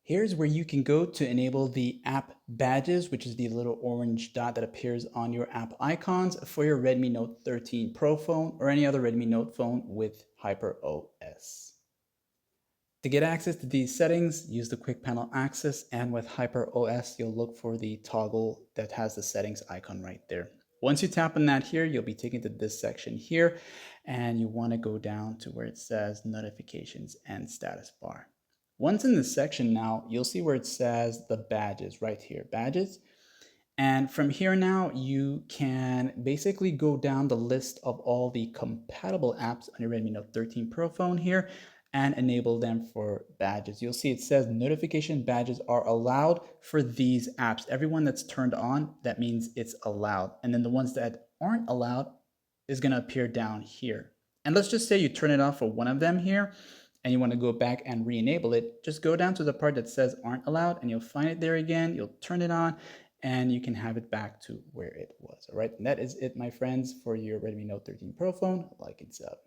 Here's where you can go to enable the app badges, which is the little orange dot that appears on your app icons for your Redmi Note 13 Pro phone or any other Redmi Note phone with HyperOS. To get access to these settings, use the quick panel access, and with HyperOS, you'll look for the toggle that has the settings icon right there. Once you tap on that here, you'll be taken to this section here, and you want to go down to where it says notifications and status bar. Once in this section now, you'll see where it says the badges right here, badges. And from here now, you can basically go down the list of all the compatible apps on your Redmi Note 13 Pro phone here and enable them for badges. You'll see it says notification badges are allowed for these apps. Everyone that's turned on, that means it's allowed. And then the ones that aren't allowed is going to appear down here. And let's just say you turn it off for one of them here and you want to go back and re-enable it. Just go down to the part that says aren't allowed and you'll find it there again. You'll turn it on and you can have it back to where it was. All right, and that is it, my friends, for your Redmi Note 13 Pro phone. Like and sub.